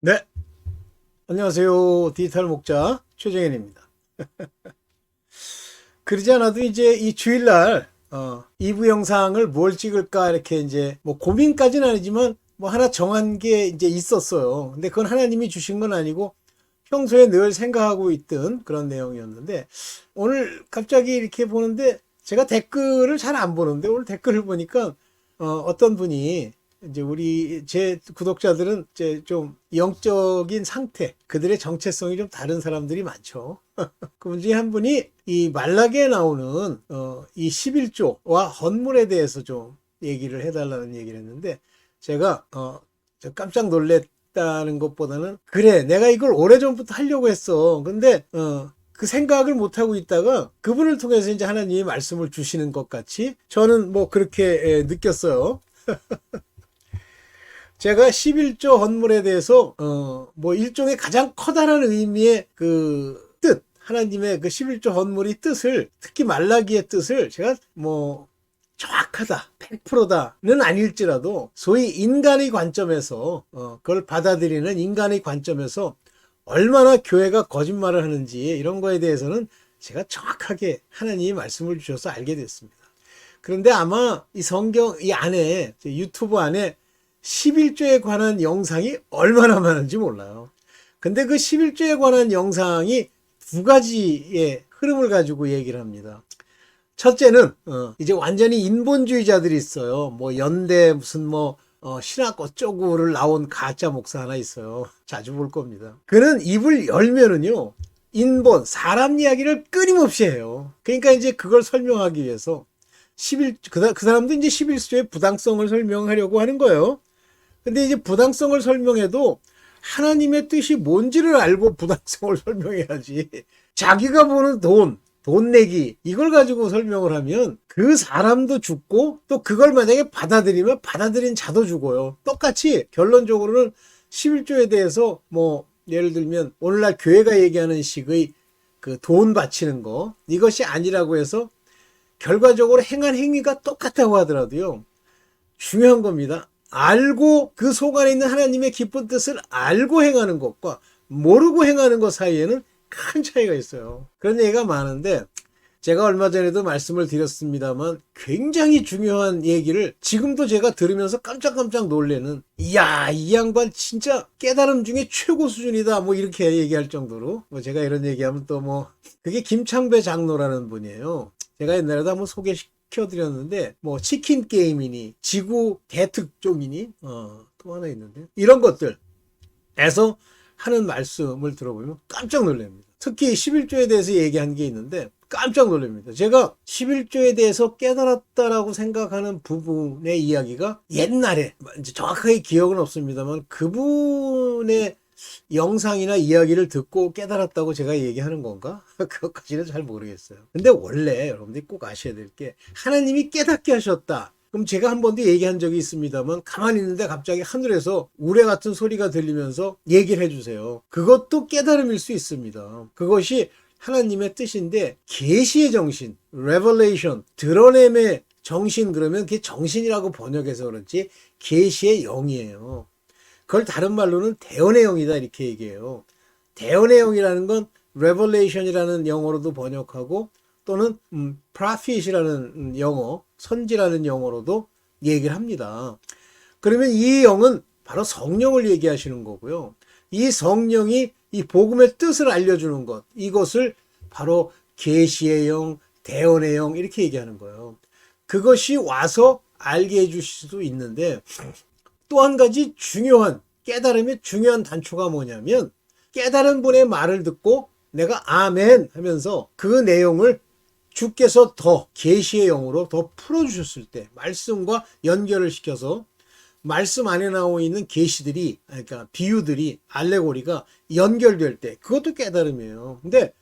네, 안녕하세요. 디지털 목자 최정현입니다. 그러지 않아도 이제 이 주일날 2부 영상을 뭘 찍을까 이렇게 이제 뭐 고민까지는 아니지만 뭐 하나 정한 게 이제 있었어요. 근데 그건 하나님이 주신 건 아니고 평소에 늘 생각하고 있던 그런 내용이었는데 오늘 갑자기 이렇게 보는데 제가 댓글을 잘 안 보는데 오늘 댓글을 보니까 어떤 분이 이제 제 구독자들은 이제 좀 영적인 상태, 그들의 정체성이 좀 다른 사람들이 많죠. 그분 중에 한 분이 이 말라기에 나오는 이 11조와 헌물에 대해서 좀 얘기를 해달라는 얘기를 했는데 제가 저 깜짝 놀랬다는 것보다는 그래 내가 이걸 오래전부터 하려고 했어. 근데 그 생각을 못하고 있다가 그분을 통해서 이제 하나님이 말씀을 주시는 것 같이 저는 뭐 그렇게 느꼈어요. 제가 11조 헌물에 대해서 뭐 일종의 가장 커다란 의미의 그 뜻, 하나님의 그 11조 헌물의 뜻을, 특히 말라기의 뜻을 제가 뭐 정확하다, 100%다는 아닐지라도 소위 인간의 관점에서 그걸 받아들이는 인간의 관점에서 얼마나 교회가 거짓말을 하는지 이런 거에 대해서는 제가 정확하게 하나님이 말씀을 주셔서 알게 됐습니다. 그런데 아마 이 성경 이 안에 유튜브 안에 11조에 관한 영상이 얼마나 많은지 몰라요. 근데 그 11조에 관한 영상이 두 가지의 흐름을 가지고 얘기를 합니다. 첫째는 이제 완전히 인본주의자들이 있어요. 뭐 연대 무슨 뭐 신학 어쩌고를 나온 가짜 목사 하나 있어요. 자주 볼 겁니다. 그는 입을 열면은요. 인본 사람 이야기를 끊임없이 해요. 그러니까 이제 그걸 설명하기 위해서 그 사람도 이제 11조의 부당성을 설명하려고 하는 거예요. 근데 이제 부당성을 설명해도 하나님의 뜻이 뭔지를 알고 부당성을 설명해야지. 자기가 보는 돈 내기, 이걸 가지고 설명을 하면 그 사람도 죽고 또 그걸 만약에 받아들이면 받아들인 자도 죽어요. 똑같이 결론적으로는 11조에 대해서 뭐 예를 들면 오늘날 교회가 얘기하는 식의 그 돈 바치는 거, 이것이 아니라고 해서 결과적으로 행한 행위가 똑같다고 하더라도요. 중요한 겁니다. 알고 그 속 안에 있는 하나님의 깊은 뜻을 알고 행하는 것과 모르고 행하는 것 사이에는 큰 차이가 있어요. 그런 얘기가 많은데 제가 얼마 전에도 말씀을 드렸습니다만 굉장히 중요한 얘기를 지금도 제가 들으면서 깜짝깜짝 놀래는, 이야 이 양반 진짜 깨달음 중에 최고 수준이다 뭐 이렇게 얘기할 정도로, 뭐 제가 이런 얘기하면 또 뭐 그게 김창배 장로라는 분이에요. 제가 옛날에도 한번 소개시켜드렸는데 뭐 치킨 게임이니 지구 대특종이니 또 하나 있는데 이런 것들에서 하는 말씀을 들어보면 깜짝 놀랍니다. 특히 11조에 대해서 얘기한 게 있는데 깜짝 놀랍니다. 제가 11조에 대해서 깨달았다라고 생각하는 부분의 이야기가 옛날에 이제 정확하게 기억은 없습니다만 그분의 영상이나 이야기를 듣고 깨달았다고 제가 얘기하는 건가? 그것까지는 잘 모르겠어요. 근데 원래 여러분들이 꼭 아셔야 될 게 하나님이 깨닫게 하셨다. 그럼 제가 한 번도 얘기한 적이 있습니다만 가만히 있는데 갑자기 하늘에서 우레 같은 소리가 들리면서 얘기를 해주세요. 그것도 깨달음일 수 있습니다. 그것이 하나님의 뜻인데 계시의 정신, revelation, 드러냄의 정신, 그러면 그게 정신이라고 번역해서 그렇지 계시의 영이에요. 그걸 다른 말로는 대언의 영이다 이렇게 얘기해요. 대언의 영이라는 건 revelation이라는 영어로도 번역하고 또는 prophet이라는 영어, 선지라는 영어로도 얘기를 합니다. 그러면 이 영은 바로 성령을 얘기하시는 거고요. 이 성령이 이 복음의 뜻을 알려주는 것, 이것을 바로 계시의 영, 대언의 영 이렇게 얘기하는 거예요. 그것이 와서 알게 해주실 수 있는데 또 한 가지 중요한 깨달음의 중요한 단초가 뭐냐면 깨달은 분의 말을 듣고 내가 아멘 하면서 그 내용을 주께서 더 계시의 영으로 더 풀어주셨을 때 말씀과 연결을 시켜서 말씀 안에 나와 있는 계시들이, 그러니까 비유들이, 알레고리가 연결될 때 그것도 깨달음이에요. 근데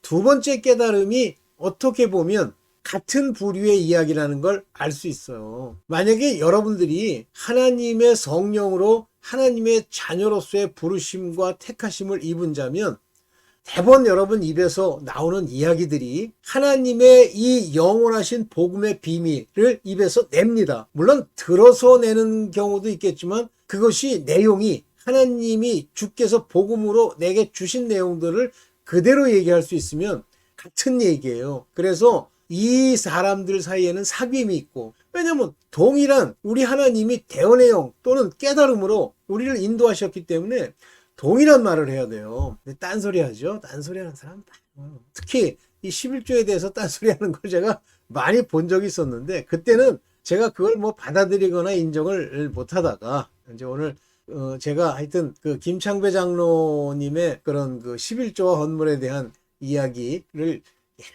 두 번째 깨달음이 어떻게 보면 같은 부류의 이야기라는 걸 알 수 있어요. 만약에 여러분들이 하나님의 성령으로 하나님의 자녀로서의 부르심과 택하심을 입은 자면 대번 여러분 입에서 나오는 이야기들이 하나님의 이 영원하신 복음의 비밀을 입에서 냅니다. 물론 들어서 내는 경우도 있겠지만 그것이 내용이 하나님이 주께서 복음으로 내게 주신 내용들을 그대로 얘기할 수 있으면 같은 얘기예요. 그래서 이 사람들 사이에는 사귐이 있고, 왜냐면 동일한 우리 하나님이 대언의 영 또는 깨달음으로 우리를 인도하셨기 때문에 동일한 말을 해야 돼요. 근데 딴소리 하죠. 딴소리 하는 사람 특히 이 11조에 대해서 딴소리 하는 걸 제가 많이 본 적이 있었는데, 그때는 제가 그걸 뭐 받아들이거나 인정을 못 하다가 이제 오늘 제가 하여튼 그 김창배 장로님의 그런 그 11조와 헌물에 대한 이야기를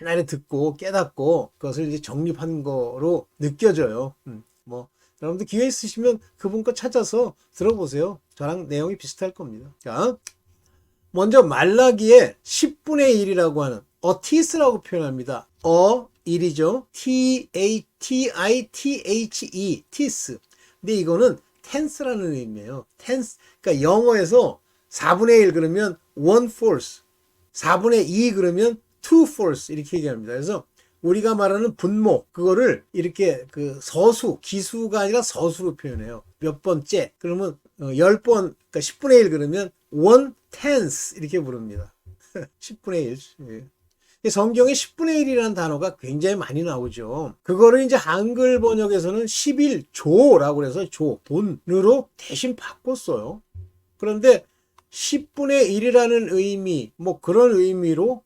옛날에 듣고 깨닫고 그것을 이제 정립한 거로 느껴져요. 뭐 여러분들 기회 있으시면 그분 거 찾아서 들어보세요. 저랑 내용이 비슷할 겁니다. 자, 먼저 말라기의 10분의 1이라고 하는 어티스라고 표현합니다. 1이죠. T-I-T-H-E, 티스. 근데 이거는 tense라는 의미예요. tense. 그러니까 영어에서 4분의 1 그러면 1 fourth, 4분의 2 그러면 2 fourths 이렇게 얘기합니다. 그래서 우리가 말하는 분모, 그거를 이렇게 그 서수, 기수가 아니라 서수로 표현해요. 몇 번째. 그러면 10번, 그러니까 10분의 1 그러면 1 tenth 이렇게 부릅니다. 10분의 1. 성경에 10분의 1이라는 단어가 굉장히 많이 나오죠. 그거를 이제 한글 번역에서는 11조라고 해서 돈으로 대신 바꿨어요. 그런데 10분의 1이라는 의미, 뭐 그런 의미로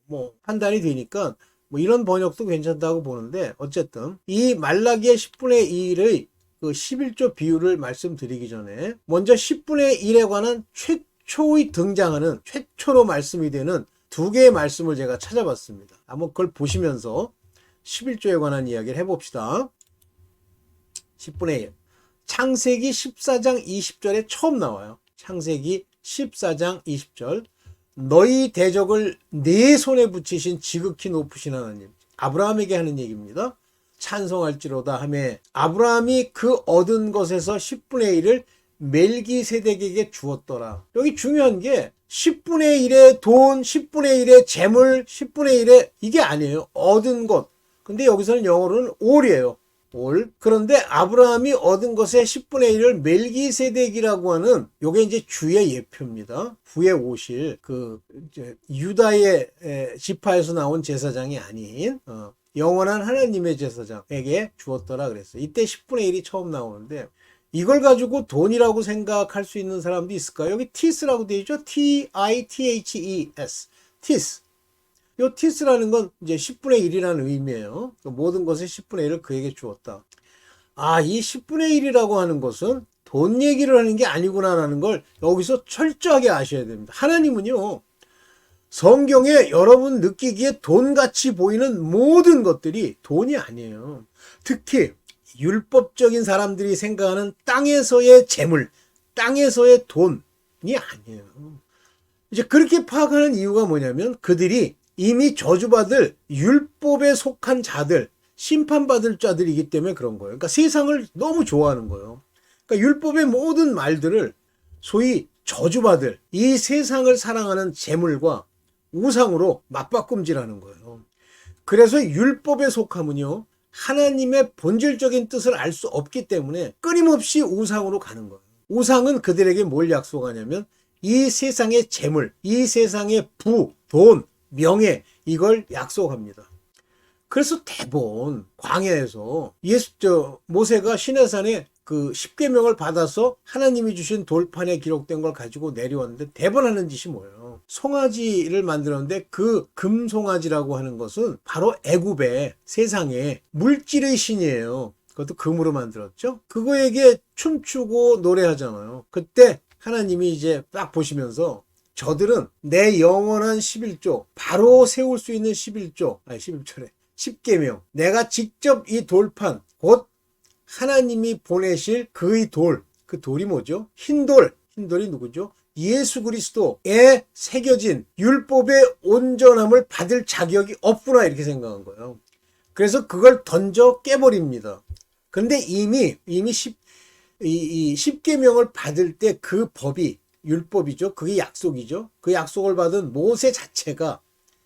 뭐 판단이 되니까 뭐 이런 번역도 괜찮다고 보는데, 어쨌든 이 말라기의 10분의 1의 그 11조 비율을 말씀드리기 전에 먼저 10분의 1에 관한 최초의 등장하는, 최초로 말씀이 되는 두 개의 말씀을 제가 찾아봤습니다. 한번 그걸 보시면서 11조에 관한 이야기를 해봅시다. 10분의 1. 창세기 14장 20절에 처음 나와요. 창세기 14장 20절. 너희 대적을 네 손에 붙이신 지극히 높으신 하나님. 아브라함에게 하는 얘기입니다. 찬송할지로다 하매 아브라함이 그 얻은 것에서 10분의 1을 멜기세덱에게 주었더라. 여기 중요한 게 10분의 1의 돈, 10분의 1의 재물, 10분의 1의 이게 아니에요. 얻은 것. 근데 여기서는 영어로는 all이에요. all. 그런데 아브라함이 얻은 것의 10분의 1을 멜기세덱이라고 하는, 요게 이제 주의 예표입니다. 후에 오실 그 이제 유다의 지파에서 나온 제사장이 아닌 영원한 하나님의 제사장에게 주었더라 그랬어요. 이때 10분의 1이 처음 나오는데, 이걸 가지고 돈이라고 생각할 수 있는 사람도 있을까요? 여기 티스라고 되어 있죠? T-I-T-H-E-S. 티스. 요 티스라는 건 이제 10분의 1이라는 의미예요. 모든 것의 10분의 1을 그에게 주었다. 아, 이 10분의 1이라고 하는 것은 돈 얘기를 하는 게 아니구나라는 걸 여기서 철저하게 아셔야 됩니다. 하나님은요, 성경에 여러분 느끼기에 돈같이 보이는 모든 것들이 돈이 아니에요. 특히 율법적인 사람들이 생각하는 땅에서의 재물, 땅에서의 돈이 아니에요. 이제 그렇게 파악하는 이유가 뭐냐면, 그들이 이미 저주받을 율법에 속한 자들, 심판받을 자들이기 때문에 그런 거예요. 그러니까 세상을 너무 좋아하는 거예요. 그러니까 율법의 모든 말들을 소위 저주받을 이 세상을 사랑하는 재물과 우상으로 맞바꿈질하는 거예요. 그래서 율법에 속함은요, 하나님의 본질적인 뜻을 알 수 없기 때문에 끊임없이 우상으로 가는 거예요. 우상은 그들에게 뭘 약속하냐면 이 세상의 재물, 이 세상의 부, 돈, 명예, 이걸 약속합니다. 그래서 대본 광야에서 모세가 시내산에 그 10계명을 받아서 하나님이 주신 돌판에 기록된 걸 가지고 내려왔는데, 대번 하는 짓이 뭐예요? 송아지를 만들었는데 그 금송아지라고 하는 것은 바로 애굽의 세상에 물질의 신이에요. 그것도 금으로 만들었죠. 그거에게 춤추고 노래하잖아요. 그때 하나님이 이제 딱 보시면서, 저들은 내 영원한 11조, 바로 세울 수 있는 11조래 10계명, 내가 직접 이 돌판, 곧 하나님이 보내실 그의 돌, 그 돌이 뭐죠? 흰돌, 흰돌이 누구죠? 예수 그리스도에 새겨진 율법의 온전함을 받을 자격이 없구나, 이렇게 생각한 거예요. 그래서 그걸 던져 깨버립니다. 그런데 이미 10계명을 받을 때 그 법이 율법이죠. 그게 약속이죠. 그 약속을 받은 모세 자체가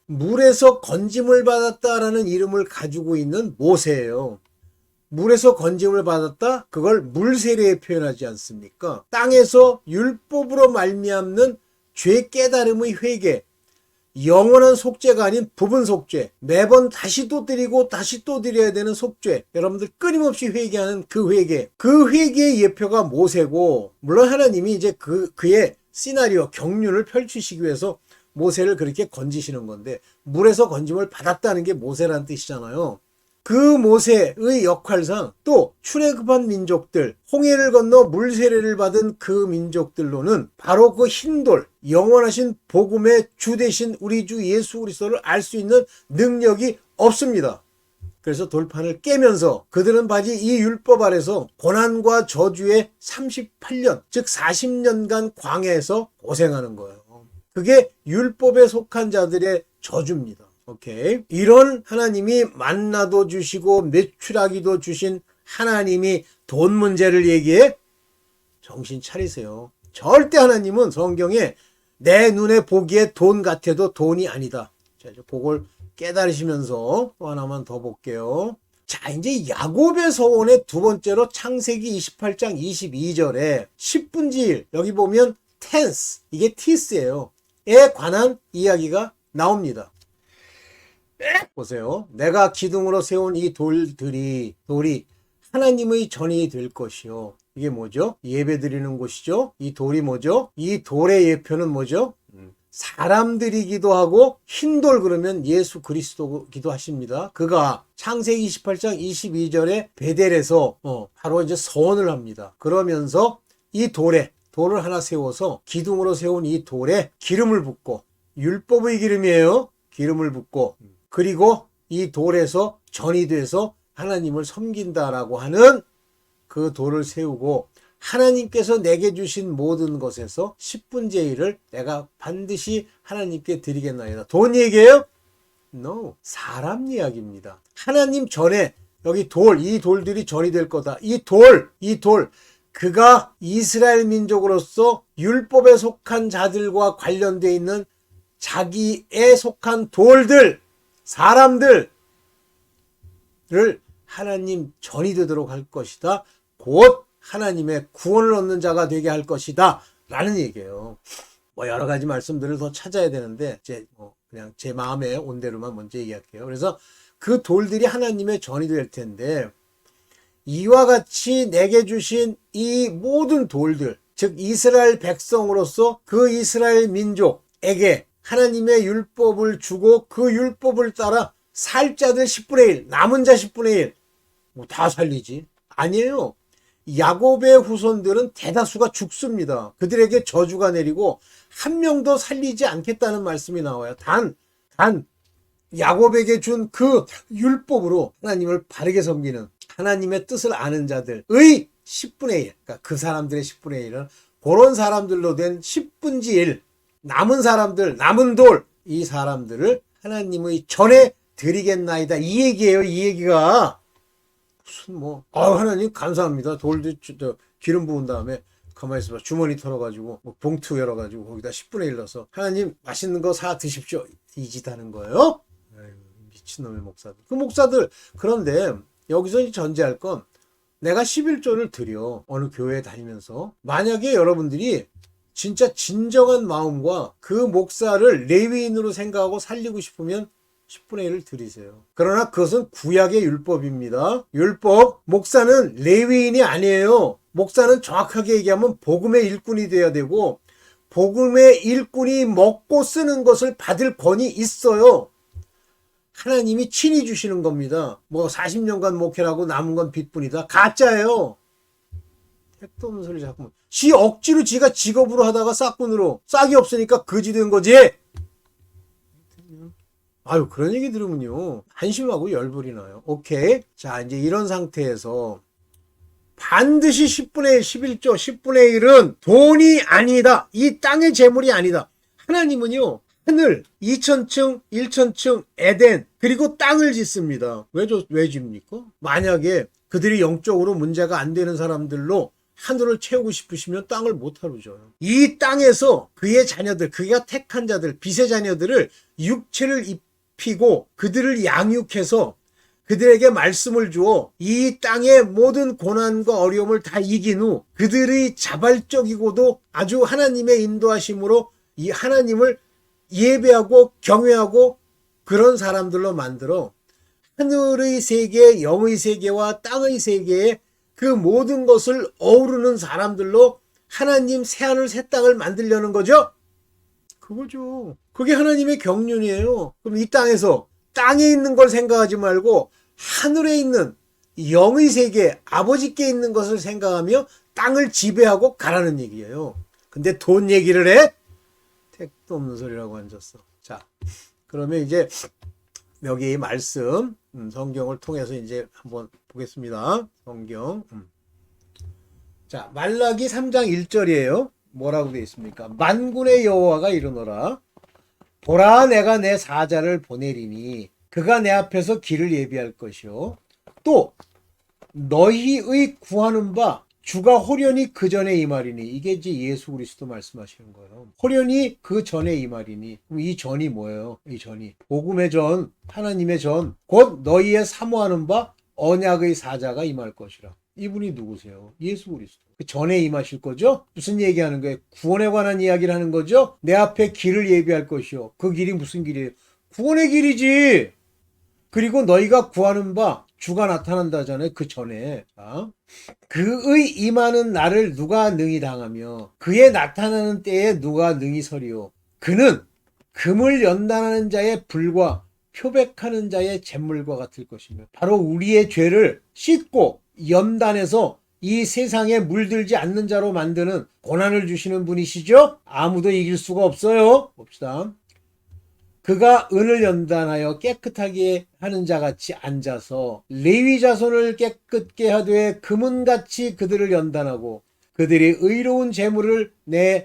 물에서 건짐을 받았다라는 이름을 가지고 있는 모세예요. 물에서 건짐을 받았다. 그걸 물세례에 표현하지 않습니까? 땅에서 율법으로 말미암는 죄 깨달음의 회개, 영원한 속죄가 아닌 부분 속죄, 매번 다시 또 드리고 다시 또 드려야 되는 속죄, 여러분들 끊임없이 회개하는 그 회개, 그 회개의 예표가 모세고, 물론 하나님이 이제 그의 시나리오, 경륜을 펼치시기 위해서 모세를 그렇게 건지시는 건데, 물에서 건짐을 받았다는 게 모세라는 뜻이잖아요. 그 모세의 역할상 또 출애굽한 민족들, 홍해를 건너 물세례를 받은 그 민족들로는 바로 그 흰돌, 영원하신 복음의 주 되신 우리 주 예수 그리스도를 알 수 있는 능력이 없습니다. 그래서 돌판을 깨면서 그들은 바지 이 율법 아래서 고난과 저주의 38년, 즉 40년간 광야에서 고생하는 거예요. 그게 율법에 속한 자들의 저주입니다. 오케이. 이런 하나님이 만나도 주시고 메추라기도 주신 하나님이 돈 문제를 얘기해? 정신 차리세요. 절대 하나님은 성경에 내 눈에 보기에 돈 같아도 돈이 아니다. 자, 그걸 깨달으시면서 또 하나만 더 볼게요. 자, 이제 야곱의 서원의 두 번째로 창세기 28장 22절에 10분지 1, 여기 보면 tense, 이게 티스예요. 에 관한 이야기가 나옵니다. 보세요. 내가 기둥으로 세운 이 돌이 하나님의 전이 될 것이요. 이게 뭐죠? 예배 드리는 곳이죠. 이 돌이 뭐죠? 이 돌의 예표는 뭐죠? 사람들이기도 하고 흰돌 그러면 예수 그리스도기도 하십니다. 그가 창세기 28장 22절에 베델에서 바로 이제 서원을 합니다. 그러면서 이 돌을 하나 세워서 기둥으로 세운 이 돌에 기름을 붓고, 율법의 기름이에요. 기름을 붓고, 그리고 이 돌에서 전이 돼서 하나님을 섬긴다라고 하는 그 돌을 세우고, 하나님께서 내게 주신 모든 것에서 10분의 1을 내가 반드시 하나님께 드리겠나이다. 돈 얘기예요? No. 사람 이야기입니다. 하나님 전에 여기 이 돌들이 전이 될 거다. 이 돌, 그가 이스라엘 민족으로서 율법에 속한 자들과 관련되어 있는 자기에 속한 돌들, 사람들을 하나님 전이 되도록 할 것이다. 곧 하나님의 구원을 얻는 자가 되게 할 것이다. 라는 얘기예요. 여러 가지 말씀들을 더 찾아야 되는데, 그냥 제 마음에 온 대로만 먼저 얘기할게요. 그래서 그 돌들이 하나님의 전이 될 텐데, 이와 같이 내게 주신 이 모든 돌들, 즉 이스라엘 백성으로서 그 이스라엘 민족에게 하나님의 율법을 주고 그 율법을 따라 살 자들 10분의 1, 남은 자 10분의 1, 다 살리지? 아니에요. 야곱의 후손들은 대다수가 죽습니다. 그들에게 저주가 내리고 한 명도 살리지 않겠다는 말씀이 나와요. 단 야곱에게 준 그 율법으로 하나님을 바르게 섬기는, 하나님의 뜻을 아는 자들의 10분의 1, 그러니까 그 사람들의 10분의 1은 그런 사람들로 된 10분지 1, 남은 사람들, 남은 돌, 이 사람들을 하나님의 전에 드리겠나이다. 이 얘기예요. 이 얘기가 무슨 하나님 감사합니다. 돌도 기름 부은 다음에 가만히 있어봐. 주머니 털어가지고 봉투 열어가지고 거기다 10분의 1 넣어서 하나님 맛있는 거 사 드십시오. 이 짓 하는 거예요. 아유, 미친놈의 목사들. 그 목사들. 그런데 여기서 전제할 건 내가 11조를 드려. 어느 교회에 다니면서. 만약에 여러분들이 진짜 진정한 마음과 그 목사를 레위인으로 생각하고 살리고 싶으면 10분의 1을 드리세요. 그러나 그것은 구약의 율법입니다. 율법. 목사는 레위인이 아니에요. 목사는 정확하게 얘기하면 복음의 일꾼이 돼야 되고, 복음의 일꾼이 먹고 쓰는 것을 받을 권이 있어요. 하나님이 친히 주시는 겁니다. 40년간 목회라고 남은 건 빚뿐이다. 가짜예요. 택도 없는 소리 자꾸. 억지로 지가 직업으로 하다가 싹군으로, 싹이 없으니까 거지 된 거지. 아유, 그런 얘기 들으면요, 한심하고 열불이 나요. 오케이. 자, 이제 이런 상태에서 반드시 10분의 1, 11조, 10분의 1은 돈이 아니다. 이 땅의 재물이 아니다. 하나님은요, 하늘, 2000층, 1000층, 에덴, 그리고 땅을 짓습니다. 왜 집니까? 만약에 그들이 영적으로 문제가 안 되는 사람들로 하늘을 채우고 싶으시면 땅을 못 하루줘요. 이 땅에서 그의 자녀들, 그가 택한 자들, 빛의 자녀들을 육체를 입히고 그들을 양육해서 그들에게 말씀을 주어 이 땅의 모든 고난과 어려움을 다 이긴 후 그들의 자발적이고도 아주 하나님의 인도하심으로 이 하나님을 예배하고 경외하고 그런 사람들로 만들어 하늘의 세계, 영의 세계와 땅의 세계에 그 모든 것을 어우르는 사람들로 하나님 새하늘 새 땅을 만들려는 거죠. 그거죠. 그게 하나님의 경륜이에요. 그럼 이 땅에서 땅에 있는 걸 생각하지 말고 하늘에 있는 영의 세계, 아버지께 있는 것을 생각하며 땅을 지배하고 가라는 얘기예요. 근데 돈 얘기를 해? 택도 없는 소리라고 앉았어. 자, 그러면 이제 여기 말씀, 성경을 통해서 이제 한번 보겠습니다. 성경. 자, 말라기 3장 1절이에요. 뭐라고 되어 있습니까? 만군의 여호와가 이르노라. 보라, 내가 내 사자를 보내리니 그가 내 앞에서 길을 예비할 것이요. 또 너희의 구하는 바 주가 호련히 그 전에 임하리니. 이게 이제 예수 그리스도 말씀하시는 거예요. 호련히 그 전에 임하리니. 그럼 이 전이 뭐예요? 이 전이 복음의 전, 하나님의 전, 곧 너희의 사모하는 바 언약의 사자가 임할 것이라. 이분이 누구세요? 예수 그리스도. 그 전에 임하실 거죠? 무슨 얘기하는 거예요? 구원에 관한 이야기를 하는 거죠? 내 앞에 길을 예비할 것이요. 그 길이 무슨 길이에요? 구원의 길이지. 그리고 너희가 구하는 바 주가 나타난다잖아요. 그 전에. 그의 임하는 날을 누가 능히 당하며 그의 나타나는 때에 누가 능히 서리요. 그는 금을 연단하는 자의 불과 표백하는 자의 잿물과 같을 것이며 바로 우리의 죄를 씻고 연단해서 이 세상에 물들지 않는 자로 만드는 고난을 주시는 분이시죠. 아무도 이길 수가 없어요. 봅시다. 그가 은을 연단하여 깨끗하게 하는 자같이 앉아서 레위 자손을 깨끗게 하되 금은같이 그들을 연단하고 그들이 의로운 제물을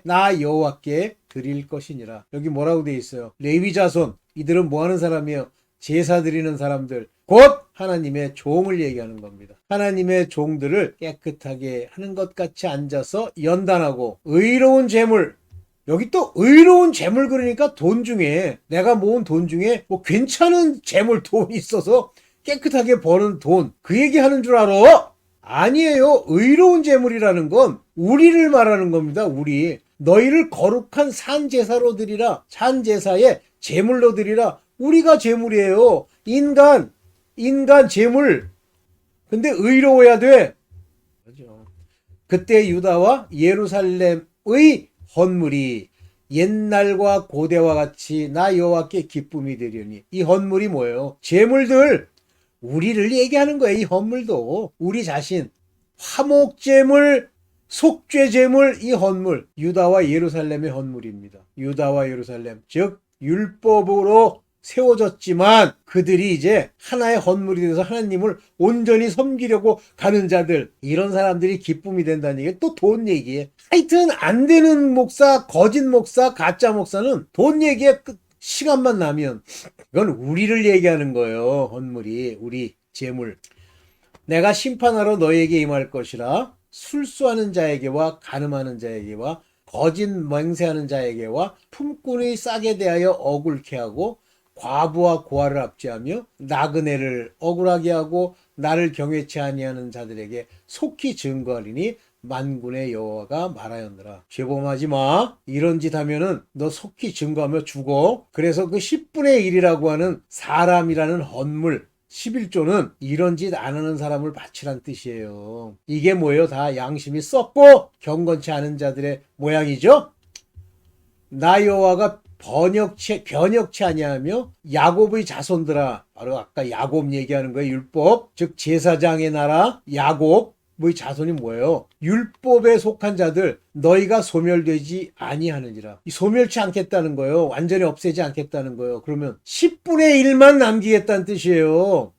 나 여호와께 드릴 것이니라. 여기 뭐라고 되어 있어요? 레위 자손, 이들은 뭐 하는 사람이에요? 제사 드리는 사람들, 곧 하나님의 종을 얘기하는 겁니다. 하나님의 종들을 깨끗하게 하는 것 같이 앉아서 연단하고 의로운 제물, 여기 또 의로운 재물, 그러니까 돈 중에, 내가 모은 돈 중에 뭐 괜찮은 재물, 돈이 있어서 깨끗하게 버는 돈, 그 얘기하는 줄 알아? 아니에요. 의로운 재물이라는 건 우리를 말하는 겁니다. 우리. 너희를 거룩한 산제사로 드리라. 산제사에 재물로 드리라. 우리가 재물이에요. 인간 재물. 근데 의로워야 돼. 그렇죠. 그때 유다와 예루살렘의 헌물이 옛날과 고대와 같이 나 여호와께 기쁨이 되려니. 이 헌물이 뭐예요? 제물들, 우리를 얘기하는 거예요. 이 헌물도 우리 자신, 화목제물, 속죄제물, 이 헌물, 유다와 예루살렘의 헌물입니다. 유다와 예루살렘, 즉 율법으로 세워졌지만 그들이 이제 하나의 헌물이 돼서 하나님을 온전히 섬기려고 가는 자들, 이런 사람들이 기쁨이 된다는 얘기예요. 또 돈 얘기에. 하여튼 안 되는 목사, 거짓 목사, 가짜 목사는 돈 얘기에 시간만 나면, 이건 우리를 얘기하는 거예요. 헌물이, 우리 재물. 내가 심판하러 너에게 임할 것이라. 술수하는 자에게와 간음하는 자에게와 거짓 맹세하는 자에게와 품꾼의 싹에 대하여 억울케 하고 과부와 고아를 압제하며 나그네를 억울하게 하고 나를 경외치 아니하는 자들에게 속히 증거하리니 만군의 여호와가 말하였느라. 죄범하지 마. 이런 짓 하면은 너 속히 증거하며 죽어. 그래서 그 10분의 1이라고 하는 사람이라는 헌물 11조는 이런 짓 안 하는 사람을 바치란 뜻이에요. 이게 뭐예요? 다 양심이 썩고 경건치 않은 자들의 모양이죠. 나 여호와가 변역치 아니하며 야곱의 자손들아, 바로 아까 야곱 얘기하는 거예요. 율법, 즉 제사장의 나라 야곱의 자손이 뭐예요? 율법에 속한 자들, 너희가 소멸되지 아니하느니라. 이 소멸치 않겠다는 거예요. 완전히 없애지 않겠다는 거예요. 그러면 10분의 1만 남기겠다는 뜻이에요.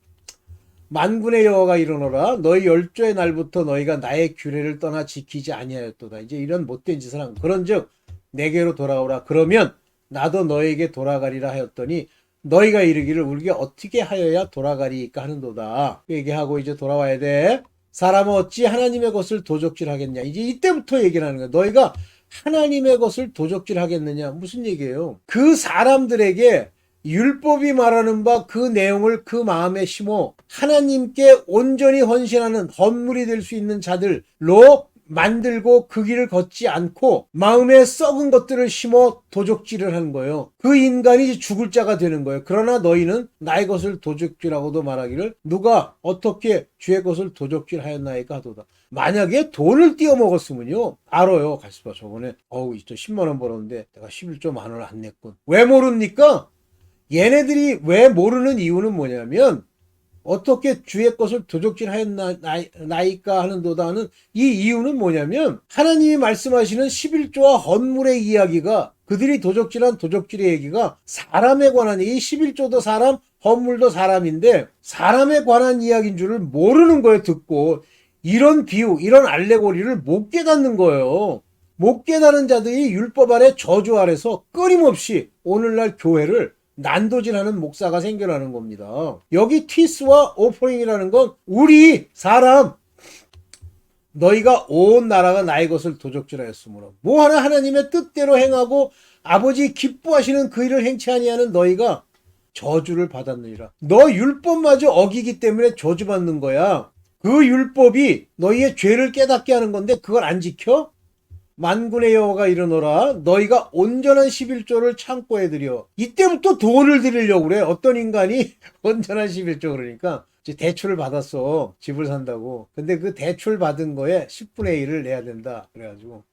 만군의 여호와가 이르노라. 너희 열조의 날부터 너희가 나의 규례를 떠나 지키지 아니하였도다. 이제 이런 못된 짓을 한, 그런즉 내게로 돌아오라. 그러면 나도 너에게 돌아가리라 하였더니 너희가 이르기를 우리가 어떻게 하여야 돌아가리까 하는도다. 얘기하고 이제 돌아와야 돼. 사람은 어찌 하나님의 것을 도적질 하겠냐. 이제 이때부터 얘기를 하는 거야. 너희가 하나님의 것을 도적질 하겠느냐. 무슨 얘기예요? 그 사람들에게 율법이 말하는 바 그 내용을 그 마음에 심어 하나님께 온전히 헌신하는 헌물이 될 수 있는 자들로 만들고 그 길을 걷지 않고 마음에 썩은 것들을 심어 도적질을 하는 거예요. 그 인간이 죽을 자가 되는 거예요. 그러나 너희는 나의 것을 도적질하고도 말하기를 누가 어떻게 주의 것을 도적질하였나이까 하도다. 만약에 돈을 띄어 먹었으면요. 알아요. 가시봐 저번에 10만 원 벌었는데 내가 11조 만 원을 안 냈군. 왜 모릅니까? 얘네들이 왜 모르는 이유는 뭐냐면 어떻게 주의 것을 도적질하였나이까 하는도다는 이 이유는 뭐냐면 하나님이 말씀하시는 11조와 헌물의 이야기가 그들이 도적질한 도적질의 얘기가 사람에 관한 이 11조도 사람 헌물도 사람인데 사람에 관한 이야기인 줄을 모르는 거예요. 듣고 이런 비유 이런 알레고리를 못 깨닫는 거예요. 못 깨닫는 자들이 율법 아래 저주 아래서 끊임없이 오늘날 교회를 난도질하는 목사가 생겨나는 겁니다. 여기 티스와 오퍼링이라는 건 우리 사람 너희가 온 나라가 나의 것을 도적질하였으므로 뭐하나 하나님의 뜻대로 행하고 아버지 기뻐하시는 그 일을 행치 아니하는 너희가 저주를 받았느니라. 너 율법마저 어기기 때문에 저주받는 거야. 그 율법이 너희의 죄를 깨닫게 하는 건데 그걸 안 지켜? 만군의 여호와가 이르노라 너희가 온전한 11조를 창고에 들여. 이때부터 돈을 드리려고 그래. 어떤 인간이 온전한 11조 그러니까 이제 대출을 받았어. 집을 산다고. 근데 그 대출 받은 거에 10분의 1을 내야 된다. 그래가지고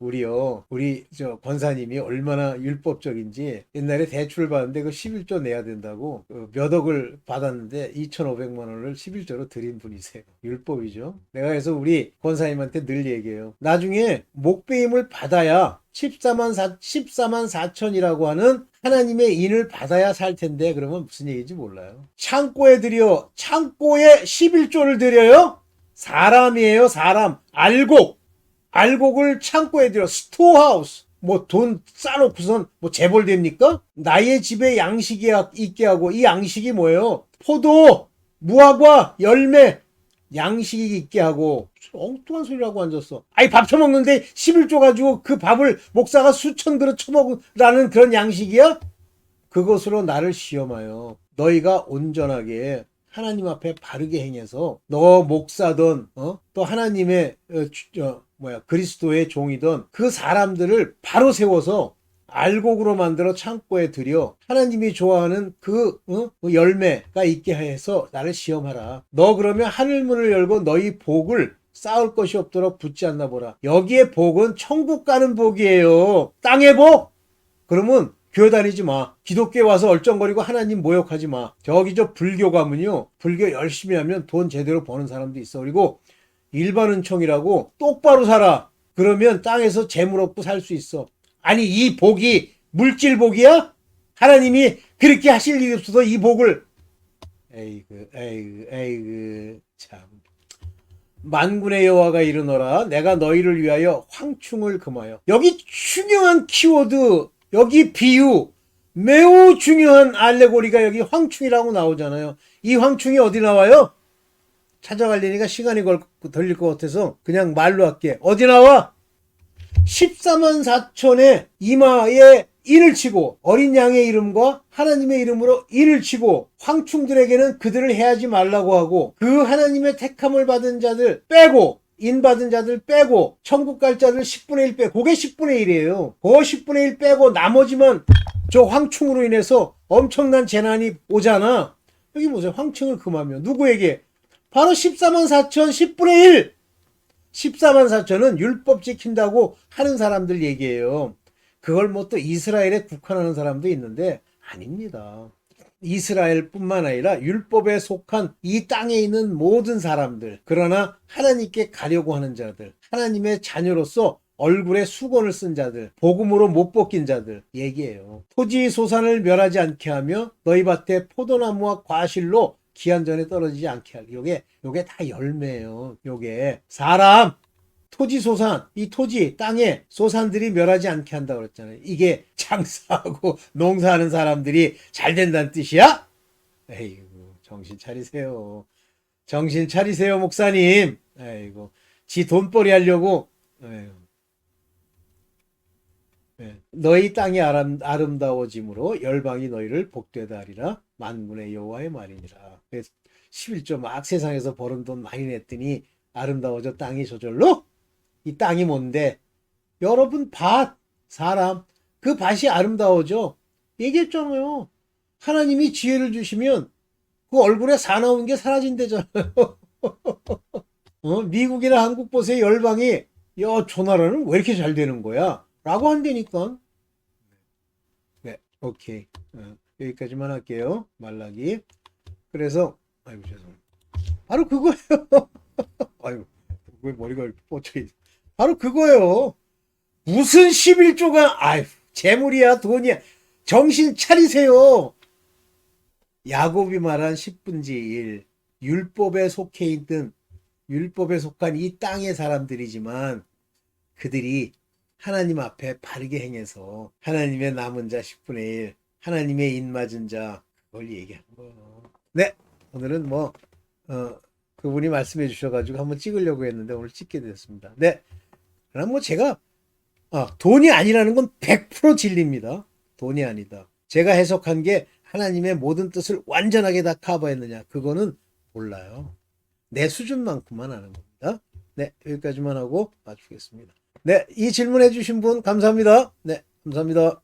우리 저 권사님이 얼마나 율법적인지 옛날에 대출을 받았는데 그 11조 내야 된다고 몇 억을 받았는데 2,500만 원을 11조로 드린 분이세요. 율법이죠. 내가 그래서 우리 권사님한테 늘 얘기해요. 나중에 목배임을 받아야 14만 4천이라고 하는 하나님의 인을 받아야 살 텐데 그러면 무슨 얘기인지 몰라요. 창고에 들여 창고에 11조를 들여요? 사람이에요. 사람. 알곡을 창고에 들여 스토어하우스 뭐 돈 싸놓고선 뭐 재벌됩니까? 나의 집에 양식이 있게 하고 이 양식이 뭐예요? 포도, 무화과, 열매 양식이 있게 하고 엉뚱한 소리라고 앉았어. 아니 밥 처먹는데 11조 가지고 그 밥을 목사가 수천 그릇 처먹으라는 그런 양식이야? 그것으로 나를 시험하여 너희가 온전하게 하나님 앞에 바르게 행해서 너 목사든 또 하나님의 그리스도의 종이든 그 사람들을 바로 세워서 알곡으로 만들어 창고에 들여 하나님이 좋아하는 그 열매가 있게 해서 나를 시험하라. 너 그러면 하늘문을 열고 너희 복을 쌓을 것이 없도록 붙지 않나 보라. 여기에 복은 천국 가는 복이에요. 땅의 복? 그러면 교회 다니지 마. 기독교에 와서 얼쩡거리고 하나님 모욕하지 마. 저기 저 불교 가면요. 불교 열심히 하면 돈 제대로 버는 사람도 있어. 그리고 일반 은총이라고 똑바로 살아. 그러면 땅에서 재물 얻고 살 수 있어. 아니 이 복이 물질 복이야? 하나님이 그렇게 하실 일이 없어서 이 복을 에이그 참. 만군의 여호와가 이르노라 내가 너희를 위하여 황충을 금하여. 여기 중요한 키워드 여기 비유 매우 중요한 알레고리가 여기 황충이라고 나오잖아요. 이 황충이 어디 나와요? 찾아가려니까 시간이 걸릴 것 같아서 그냥 말로 할게. 어디 나와? 14만 4천의 이마에 인을 치고 어린 양의 이름과 하나님의 이름으로 인을 치고 황충들에게는 그들을 해하지 말라고 하고 그 하나님의 택함을 받은 자들 빼고 인 받은 자들 빼고 천국 갈 자들 10분의 1 빼고 그게 10분의 1이에요. 그 10분의 1 빼고 나머지만 저 황충으로 인해서 엄청난 재난이 오잖아. 여기 보세요. 황충을 금하면 누구에게? 바로 14만 4천 10분의 1. 14만 4천은 율법 지킨다고 하는 사람들 얘기예요. 그걸 뭐 또 이스라엘에 국한하는 사람도 있는데 아닙니다. 이스라엘뿐만 아니라 율법에 속한 이 땅에 있는 모든 사람들, 그러나 하나님께 가려고 하는 자들, 하나님의 자녀로서 얼굴에 수건을 쓴 자들, 복음으로 못 벗긴 자들 얘기해요. 토지 소산을 멸하지 않게 하며 너희 밭에 포도나무와 과실로 기한전에 떨어지지 않게 하기. 요게 다 열매예요. 요게 사람 토지 소산, 이 토지 땅에 소산들이 멸하지 않게 한다고 그랬잖아요. 이게 장사하고 농사하는 사람들이 잘 된다는 뜻이야? 에이구 정신 차리세요. 정신 차리세요 목사님. 에이구 지 돈벌이 하려고. 에이구. 너희 땅이 아름다워짐으로 열방이 너희를 복되다 하리라. 만군의 여호와의 말이니라. 11조 막 세상에서 벌은 돈 많이 냈더니 아름다워져 땅이 저절로. 이 땅이 뭔데? 여러분 밭, 사람, 그 밭이 아름다워져. 얘기했잖아요. 하나님이 지혜를 주시면 그 얼굴에 사나운 게 사라진대잖아요. 미국이나 한국 보세요. 열방이 야, 저 나라는 왜 이렇게 잘 되는 거야? 라고 한다니까. 네, 오케이. 여기까지만 할게요. 말라기. 그래서 아이고 죄송합니다. 바로 그거예요. 아이고 왜 머리가 이렇게 뻗쳐 있어. 바로 그거예요. 무슨 11조가 아이 재물이야 돈이야. 정신 차리세요. 야곱이 말한 10분의 1 율법에 속해 있는 율법에 속한 이 땅의 사람들이지만 그들이 하나님 앞에 바르게 행해서 하나님의 남은 자 10분의 1 하나님의 인맞은 자 그걸 얘기한 거예요. 네 오늘은 뭐 그분이 말씀해 주셔가지고 한번 찍으려고 했는데 오늘 찍게 됐습니다. 네 그럼 뭐 제가 돈이 아니라는 건 100% 진리입니다. 돈이 아니다. 제가 해석한 게 하나님의 모든 뜻을 완전하게 다 커버했느냐 그거는 몰라요. 내 수준만큼만 아는 겁니다. 네 여기까지만 하고 마치겠습니다. 네 이 질문해 주신 분 감사합니다. 네 감사합니다.